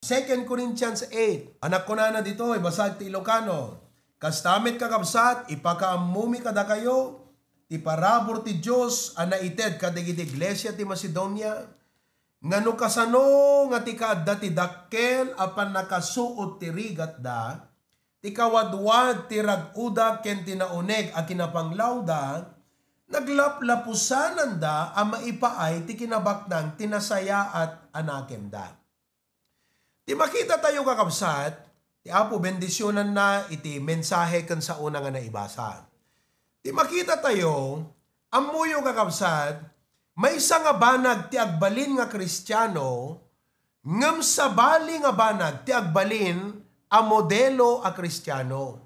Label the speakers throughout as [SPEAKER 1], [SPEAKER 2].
[SPEAKER 1] 2 Corinthians 8. Anak ko na dito, basag ti Ilocano. Kastamit kakabsat, ipakaamumi kada kayo, iparabor ti Diyos, anaited kadigiti iglesia ti Macedonia, ngano kasano nga ti kaadda ti dakkel, apan nakasuot ti rigat da, ti kawadwad ti raguda ken tinauneg a kinapanglawda, naglaplapusanan da a maipaay ti kinabaknang tinasaya at anakem da. Ti makita tayo kakabsat, ti Apo bendisyonan na iti mensahe kan sa una nga naibasa. Ti makita tayo, amuyo kakabsat, may isa nga banag ti agbalin nga Kristiyano, ngem sa bali nga banag ti agbalin a modelo a Kristiyano.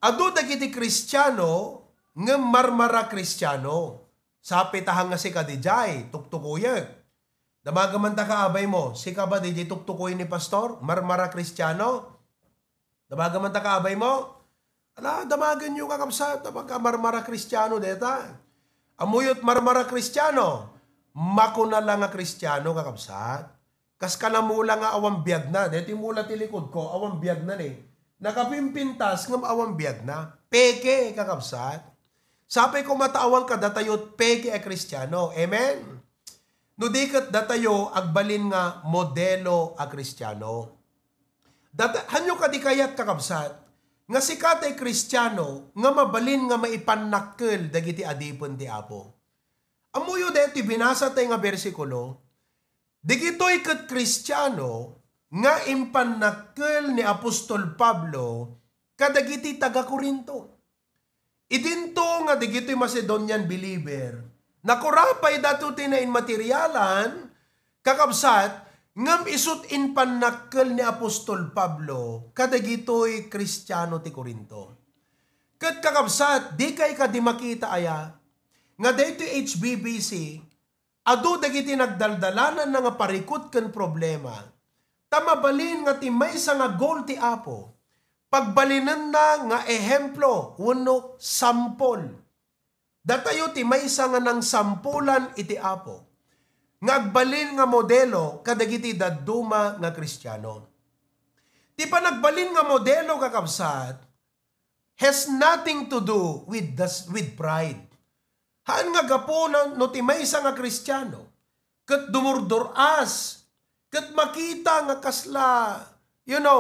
[SPEAKER 1] Adu dagiti Kristiyano, ngem marmara Kristiyano. Sapit tahang nga si kadijay, tuktukuyek. Damagamanta ka abay mo, si ka ba di tuktukoy ni pastor? Marmara Kristiyano? Damagamanta ka abay mo? Ala, damagan nyo kakabsat, pagka marmara Kristiyano deta. Amuyot marmara Kristiyano, makuna lang nga Kristiyano kakabsat. Kas ka na mula nga awang biyag na, deti mula tilikod ko, awang biyag na ni. Nakapimpintas ng awang biyag na, peke kakabsat. Sapay ko mataawang ka datayot peke a Kristiyano, amen? No dikat datayo agbalin nga modelo a Kristiyano. Hanyo kadikayat kakabsat, nga sikatay Kristiyano, nga mabalin nga maipanakkel dagiti adipon ti Apo. Amuyo deti binasa tay nga bersikulo, digitoy ket Kristiyano, nga impanakkel ni Apostol Pablo, kadagiti taga-Korinto. Idinto nga digitoy Macedonian believer, nakurapay datu tinain materialan, kakabsat, ngam isut in panakkel ni Apostol Pablo, kadagitoy Kristiyano ti Korinto. Kat kakabsat, di kay ka di makita aya, nga dito HBBC, adu dagiti nagdaldalanan na nga parikot ken problema, tamabalin nga ti maysa nga goal ti Apo, pagbalinan na nga ehemplo, wano sampol, datayo ti maysa nga nang sampulan iti Apo. Ngagbalin nga modelo kadagiti dadduma nga Kristiyano. Ti panagbalin nga modelo kakabsat has nothing to do with pride. Haan nga gapo no ti maysa nga Kristiyano ket dumurduras ket makita nga kasla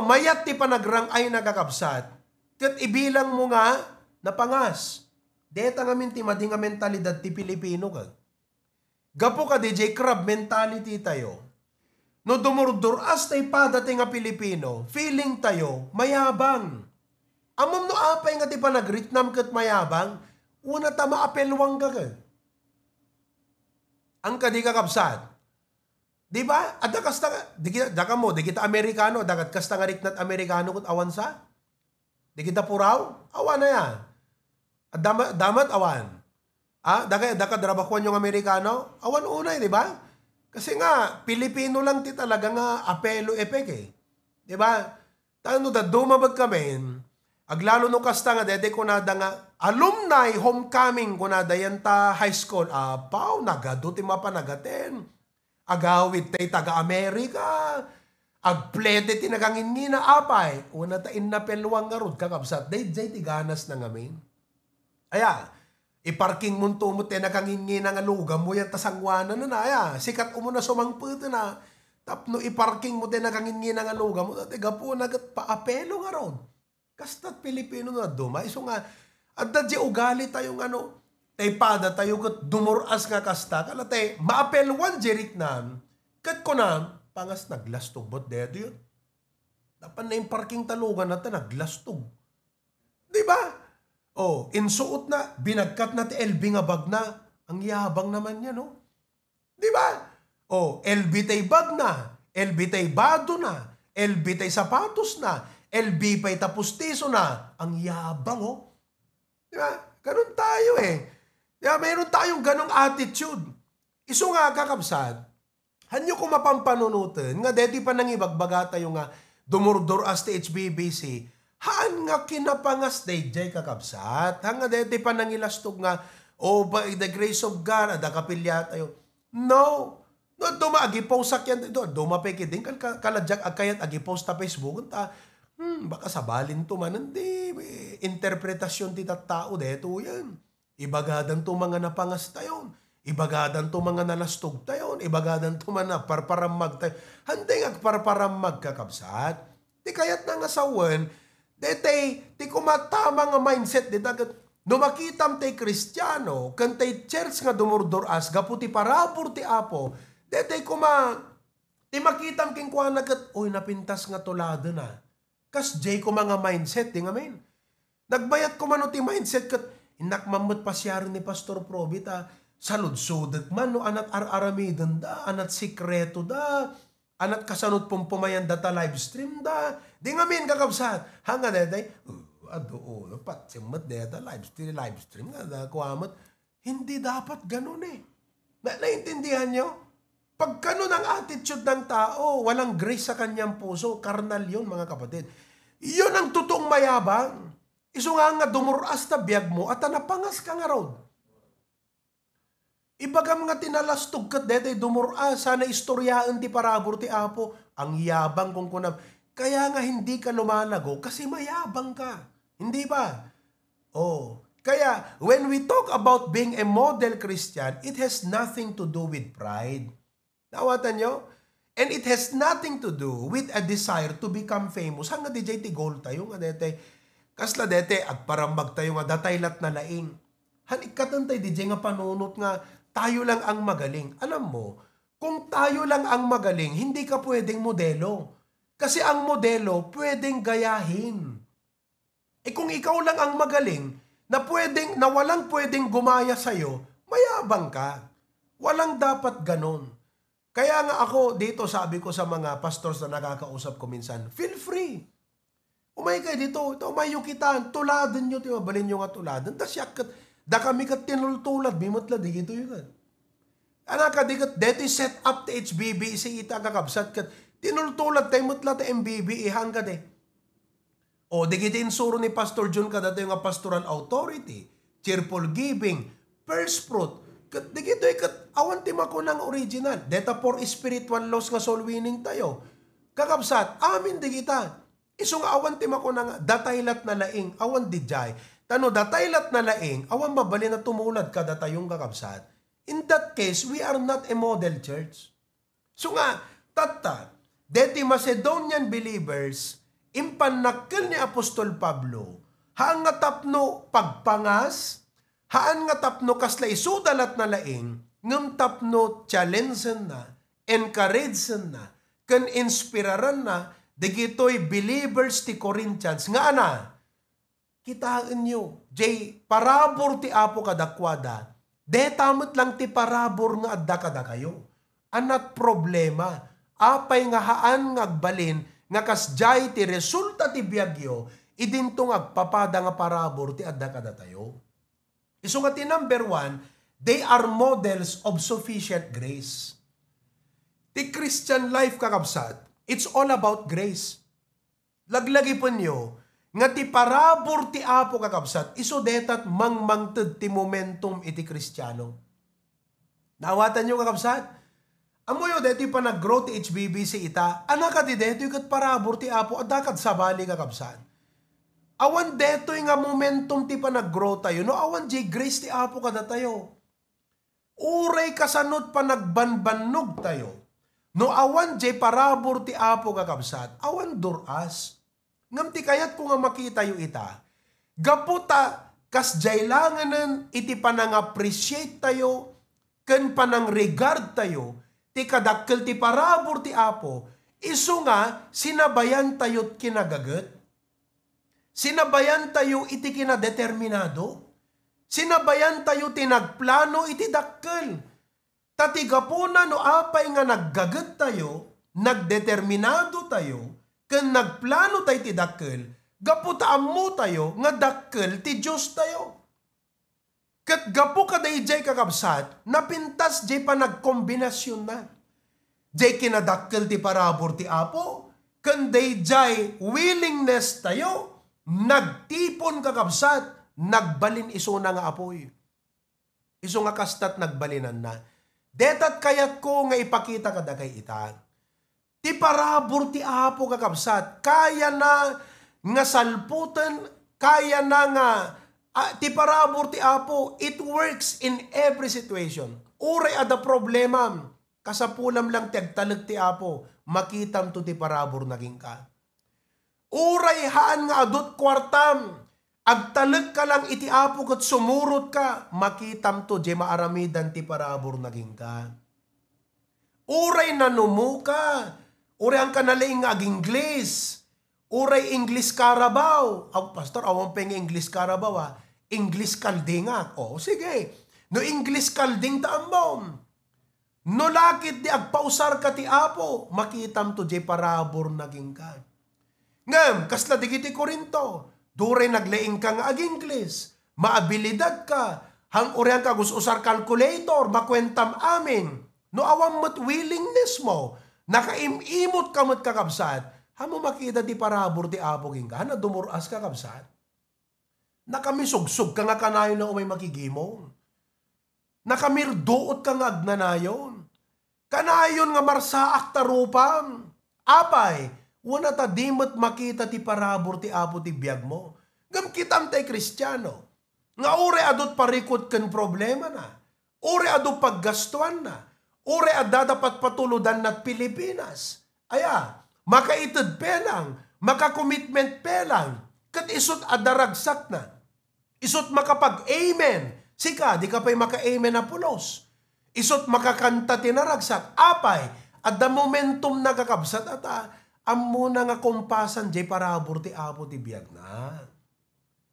[SPEAKER 1] mayat ti panagrangay na kakabsat ket ibilang mo nga napangas. Deta nga minti madi nga mentalidad ti Pilipino ka. Gapo ka DJ crab mentality tayo. No dumurduras tay padati nga Pilipino, feeling tayo mayabang. Amom no apay nga ti panagritnam ket mayabang, una ta maapelwang ka. Ang kadi kakabsat. Di ba? Ada kasta di kita Amerikano, dagat kasta nga riknat Amerikano ket awan sa. Di kita puraw, awan na ya. Damat awan. Daka drabakuan yung Amerikano, awan unay, di ba? Kasi nga, Pilipino lang ti talaga nga apelo epek eh. Di ba? Tano da dumabag kami, aglalo no kasta nga, dede ko nada nga, alumni homecoming ko nada yan ta high school, apaw, nagado ti mapanagaten. Agawit tay taga-Amerika, agplete ti nagangingina apay, una ta inapelwang nga rod kakabsat, day ti ganas na ngamin. Aya, iparking munto mo tayo nakangingina nga lugam mo yan tasangwanan na aya. Sikat mo na sumangputo na. Tapno iparking mo tayo nakangingina nga lugam mo. Tiga po nagat paapelo nga ron. Kastat Pilipino na dumay. So nga, at dadya ugali tayong tay pada tayo kat dumuras nga kasta. Kala tayo, maapelwan jerit nam. Kat ko na, pangas naglastog. Ba't dedo yun? Dapat na yung parking talugan natin, naglastog. Diba? Insuot na, binagkat na ti LB nga bag na. Ang yabang naman yan, no? Di ba? LB tay bag na, LB tay bado na, LB tay sapatos na, LB pa'y tapustiso na. Ang yabang, Di ba? Ganun tayo eh. Diba? Mayroon tayong ganong attitude. Iso nga kakabsat, hanyo ko mapampanunutin, nga deti pa nang ibagbaga tayo nga, dumurdur as ti HBBC, haan nga kinapangas day kakabsat. Haan nga deti pa nangilastog nga, by the grace of God, ada kapilya tayo. No. No, duma agi-post sakyan do, duma pa din kaladyak agkayat agi-post ta Facebook ta. Baka sabalin to man hindi interpretasyon ti tao deto yan. Ibagadan to mga napangas tayon. Ibagadan to mga nalastog tayon. Ibagadan to mga parparamag tayo. Handeng agparparamag kakabsat. Ti kayat na nga sawan, dete ti kumatama nga mindset di dagat no makitam tay Kristiyano kan tay church nga dumurduras gapu ti parabor ti Apo dete ti makitam king kuana ket oy napintas nga tulado na kas jay ko mga mindset di nga men nagbayat ko man ti mindset ket inak mamut pasyar ni Pastor Probita saludsudet man no anat araramiden da anat sikreto da anat kasanot pong pumayan data live stream da. Di nga min kakabsat. Hanga detay, patsimot data live stream nga da kuamot. Hindi dapat ganun eh. Naintindihan nyo? Pag ganun ang attitude ng tao, walang grace sa kanyang puso, karnal yun mga kapatid. Yun ang totoong mayabang. Iso nga dumuras na biyag mo at napangas ka nga road. Ibaga mga tinalastog kat dete dumura sana istoryaan ti parabor ti Apo ang yabang kung kunam. Kaya nga hindi ka lumalago kasi mayabang ka. Hindi ba? Oh, kaya when we talk about being a model Christian, it has nothing to do with pride. Nawatan nyo? And it has nothing to do with a desire to become famous. Hanga di jay ti goal tayo nga dete. Kasla dete agparambag tayo nga dataylat na laing. Hanikatan tayo di jay nga panunot nga tayo lang ang magaling. Alam mo, kung tayo lang ang magaling, hindi ka pwedeng modelo. Kasi ang modelo, pwedeng gayahin. Kung ikaw lang ang magaling, na walang pwedeng gumaya sa'yo, mayabang ka. Walang dapat ganon. Kaya nga ako, dito sabi ko sa mga pastors na nakakausap ko minsan, feel free. Umay kayo dito, umayo kita, tuladan nyo, mabalin nyo nga tuladan. Tasyak da kami kat tinultulad, bimot la, di gito yun. Anak ka, di kat, deti set up ti HBB, si ita kakabsat kat, tinultulad tayo mutla ti MBB, ihang ka de. O, di gito insuro ni Pastor John ka dati yung pastoral authority, cheerful giving, first fruit, kat, di gito kat, awan ti mako ng original, deta for spiritual laws nga soul winning tayo. Kakabsat, amin di kita. Isong awan ti mako ng dataylat na laing, awan di jay, tano dataylat na laing, awan mabali na tumulad ka datayong kakabsat. In that case, we are not a model church. So nga, tata, deti Macedonian believers, impanakil ni Apostol Pablo, haan nga tapno pagpangas, haan nga tapno kasla isudalat na laing, ngam tapno challengen na, encourageen na, kan inspiraran na, digito'y believers ti Corinthians, nga ana, kitaan nyo, jay, parabor ti Apo kadakwada, de tamot lang ti parabor nga adda kada kayo. Anat problema, apay nga haan ngagbalin, nga kasjay ti resulta ti biyagyo, idintong agpapada nga parabor ti adda kada tayo. Iso nga ti number 1, they are models of sufficient grace. Ti Christian life kakabsat, it's all about grace. Laglagi po nyo, nga ti parabor ti Apo kakabsat, iso detat mangmangted ti momentum iti Kristiyano. Naawatan nyo kakabsat? Amoyo deti pa nag-grow ti HBB si ita, anak ka di deto yung parabor ti Apo, at dakat sabali kakabsat. Awan deto yung nga momentum ti pa nag-grow tayo, no awan di grace ti Apo kada tayo. Uray kasanot pa nagbanbanog tayo. No awan di parabor ti Apo kakabsat, awan duras. Ngam ti kayat ko nga makita yu ita, gaputa kas jaylanganan iti panang appreciate tayo, ken panang regard tayo, ti kadakkel ti parabor ti Apo, iso nga sinabayan tayo't kinagaget. Sinabayan tayo iti kinadeterminado. Sinabayan tayo ti nagplano iti dakkel. Tatigapuna no apay nga naggaget tayo, nagdeterminado tayo, ken nagplano tayo ti dakkel, gaputaan mo tayo nga dakkel ti Diyos tayo. Ket gapu ka day jay kakabsat, napintas jay pa nagkombinasyon na. Jay kinadakkel ti parabor ti Apo, ken day jay willingness tayo, nagtipon kakabsat, nagbalin iso na nga apoy. Iso nga kastat nagbalinan na. Detat kayat ko nga ipakita kada kay ita. Ti parabor ti Apo kakabsat. Kaya na nga salputan, kaya na nga ti parabor ti Apo. It works in every situation. Uray ada problema. Kasapulam lang ti agtalag ti Apo. Makitam to ti parabor naging ka. Uray haan nga adot kwartam. Agtalag ka lang iti Apo kat sumurot ka, makitam to di maaramidan ti parabor naging ka. Uray nanumu ka, uray ang kanaling ag-Ingles, uray English Carabao. Pastor, awang peng English Carabao English kalding O sige, no English kalding taambom. No lakit di agpausar ka ti Apo, makitam to di parabor naging ka. Ngam, kasla digiti Korinto, duray naglaing ka nga ag-Ingles, maabilidad ka, hang urehan ka usar calculator, makwentam amin, no awam mat willingness mo, nakaimimot ka mat kakabsat, hamo makita di parabor di Apo king ka, na dumuras kakabsat. Nakamisug-sug ka nga kanayon na umay makigimong. Nakamirduot ka nga agnanayon. Kanayon nga marsaak tarupam. Apay, wala ta dimot makita ti parabor ti Apo ti biyag mo. Gam kitam tay Kristiyano. Nga ure adot parikot ken problema na. Ure adot paggastuan na. Ure adda dapat patuludan nat Pilipinas. Aya, makaitid pelang, makakomitment pelang, kat isot adaragsak na. Isot makapag-amen. Sika, di ka pa'y maka-amen na pulos. Isot makakanta tinaragsak. Apay, at the momentum nakakabsat ata, amo na nga kumpasan jay parabor ti Apo ti biyag na.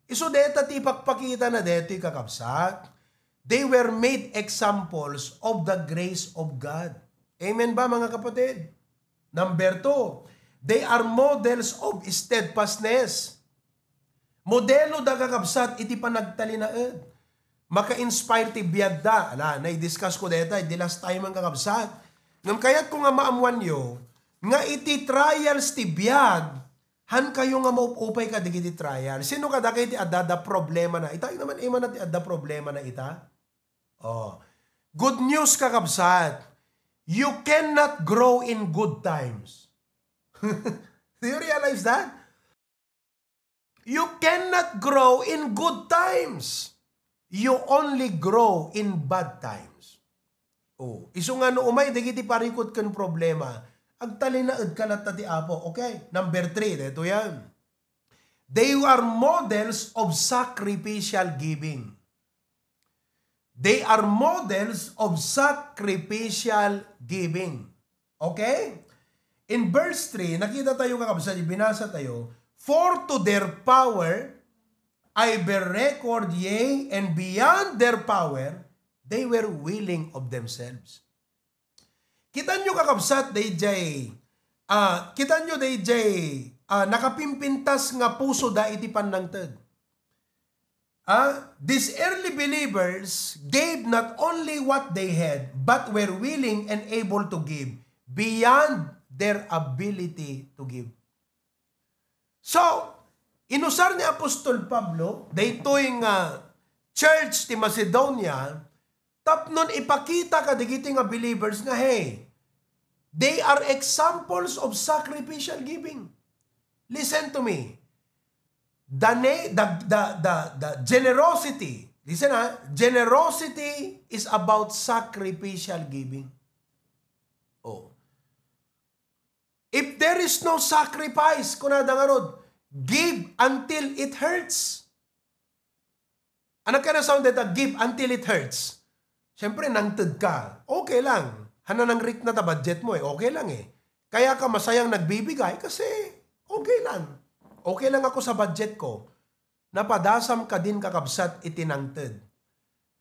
[SPEAKER 1] Iso deta ti pagpakita na deto kakabsat. They were made examples of the grace of God. Amen ba mga kapatid? Number 2, they are models of steadfastness. Modelo da kakabsat iti panagtalinaed. Maka-inspire ti biyag da. Na-discuss ko deta, di last time ang kakabsat. Ngam kayat ko nga maamuan yo, nga iti trials ti biyag, han kayo nga maupupay ka digiti trial. Sino ka da kayo ti adada problema na? Ita naman ima na ti adada problema na ita. Good news kakabsat. You cannot grow in good times. Do you realize that? You cannot grow in good times. You only grow in bad times. Iso nga no umay, digiti parikot kan problema. Agtalinaed ka na ti Apo. Okay, number 3, ito yan. They are models of sacrificial giving. They are models of sacrificial giving. Okay? In verse 3, nakita tayo kakabsat, binasa tayo, for to their power, I bear record, yea, and beyond their power, they were willing of themselves. Kita nyo kakabsat, nakapimpintas nga puso da iti panangtad. These early believers gave not only what they had, but were willing and able to give beyond their ability to give. So, inusar ni Apostol Pablo, daytoy nga church ti Macedonia, tapnon ipakita ka digiti nga believers nga, hey, they are examples of sacrificial giving. Listen to me. The generosity, listen generosity is about sacrificial giving. If there is no sacrifice, kunada nga rod, give until it hurts. Ano ka na sound that give until it hurts? Siyempre, nangtid ka. Okay lang. Hana nang rik na ta budget mo okay lang Kaya ka masayang nagbibigay kasi okay lang. Okay lang ako sa budget ko. Napadasam ka din kakabsat itinangtid.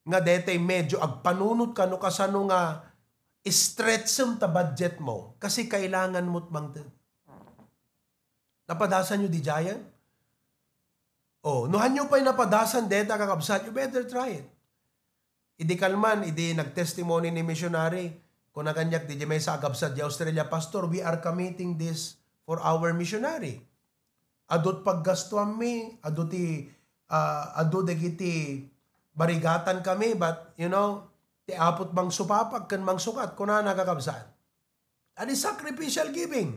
[SPEAKER 1] Nga detay medyo agpanunot ka no kasano nga stretch ta budget mo kasi kailangan mo't mangtid. Napadasan nyo di jayan? Nuhan nyo pa'y napadasan deta kakabsat, you better try it. Idi kalman, idi nag-testimony ni missionary, kung naganyak di may sa agabsat di Australia, Pastor, we are committing this for our missionary. Adot paggastuan mi, adot dagiti barigatan kami, but Ti apot mang supapag kan mang sukat kuna nakakabsat. Ani sacrificial giving.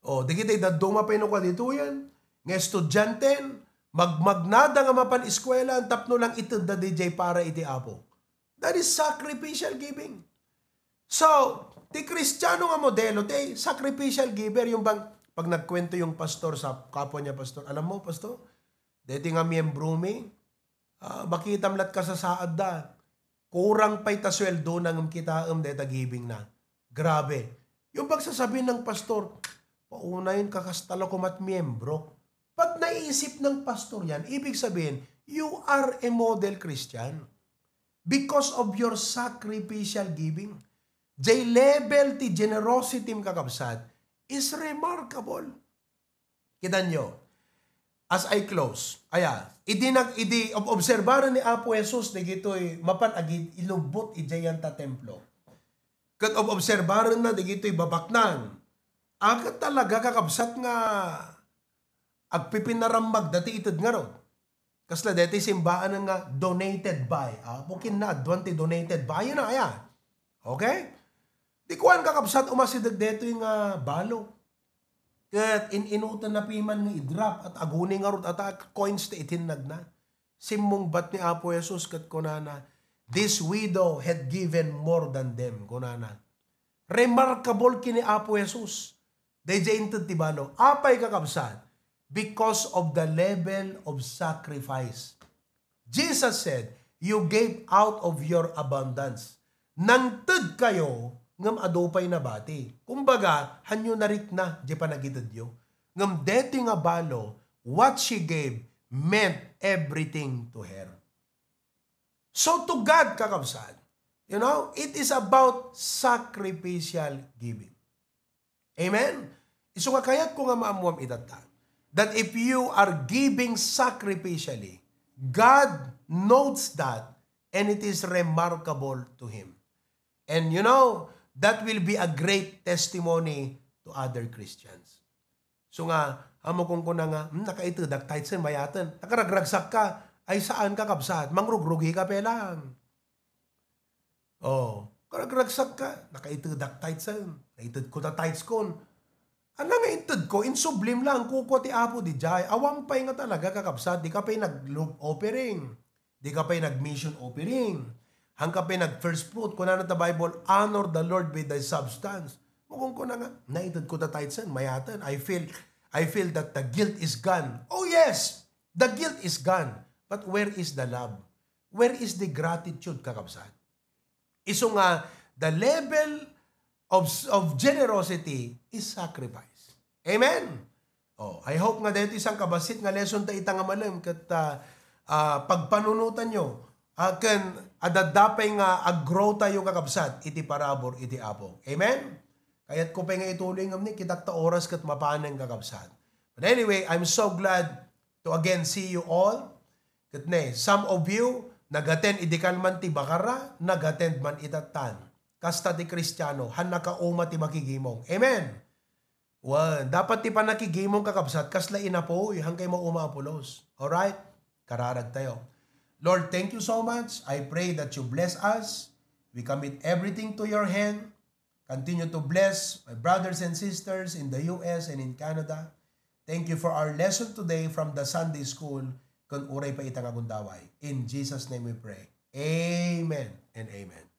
[SPEAKER 1] O, di kita idaduma pa ino ka dito yan. Nga estudyanten, magmagnada nga mapan eskwela, ang tapno lang itid da DJ para iti apo. That is sacrificial giving. So, ti Kristiyano nga modelo, ti sacrificial giver, yung bang, pag nagkwento yung pastor sa kapwa niya pastor, alam mo pastor, deti nga miyembro mi, makitamlat ka sa saad da, kurang pa'y tasweldo nang kita deta giving na. Grabe. Yung pagsasabihin ng pastor, paunayin kakastalo kumat miyembro. Pag naisip ng pastor yan, ibig sabihin, you are a model Christian. Because of your sacrificial giving. Jay level ti generosity m kakabsat is remarkable. Kita nyo, as I close, idi obserbaran ni Apo Jesus na gito'y mapanagid ilubot ijayan ta templo. Kat obserbaran na di gito'y babaknan. Akat talaga kakabsat nga agpipinarambag dati itid nga ron. Kasla dati simbaan nga donated by. Pukin na adwanti donated by. Yun na kaya. Okay? Di kuhan kakabsat umasidag dito yung balo. Kat inutan na piman nga i-drop at aguni nga ron at coins na itinag na. Simong bat ni Apo Jesus kat kunana, this widow had given more than them. Kunana. Remarkable kini Apo Jesus. Dahil intad tibano. Apay kakabsat. Because of the level of sacrifice. Jesus said, you gave out of your abundance. Nantad kayo, ngam adopay na bati. Kumbaga, hanyo narik na, di panagitad yo. Ngam deti nga balo, what she gave meant everything to her. So to God, kakabsad, you know, it is about sacrificial giving. Amen? Iso nga kayat ko nga maamuam itata. That if you are giving sacrificially, God notes that and it is remarkable to Him. And you know, that will be a great testimony to other Christians. So nga, amo kong kuna nga, nakaitudak tight sen mayatan, nakaragragsak ka, ay saan ka kapsat? Mangrugrugi ka pelang. Oh, karagragsak ka, nakaitudak tight sen, naitud ko ta tights kon. Ano nga intod ko, insublim lang, kuko ti Apo di jay. Awang pay nga talaga kakabsat, di ka pa'y nag-loop offering. Di ka pa'y nag-mission offering. Hang ka pa'y nag-first fruit. Kung na ta Bible, honor the Lord with thy substance. Mukong ko na nga, naitod ko ta tithes mayatan. I feel that the guilt is gone. Oh yes, the guilt is gone. But where is the love? Where is the gratitude kakabsat? Iso nga, the level of generosity is sacrifice. Amen? Oh, I hope nga dito isang kabasit nga lesson ta itang amalam kat pagpanunutan nyo kan adadapay nga aggrow tayo kakabsat iti parabor iti Apo. Amen? Kaya't ko pa nga ituloy ng ni kitak ta oras kat mapanang kakabsat. But anyway, I'm so glad to again see you all. Kat ne, some of you nag-attend idikal man ti bakara, nag-attend man itatan. Kasta ti Kristiyano, han nakauma ti makigimong. Amen? Well, dapat ti pa nakigimong kakabsat, kasla ina po, hangkay mo umaapulos. Alright? Kararag tayo. Lord, thank you so much. I pray that you bless us. We commit everything to your hand. Continue to bless my brothers and sisters in the US and in Canada. Thank you for our lesson today from the Sunday School. Kung uray pa itang agundaway. In Jesus' name we pray. Amen and amen.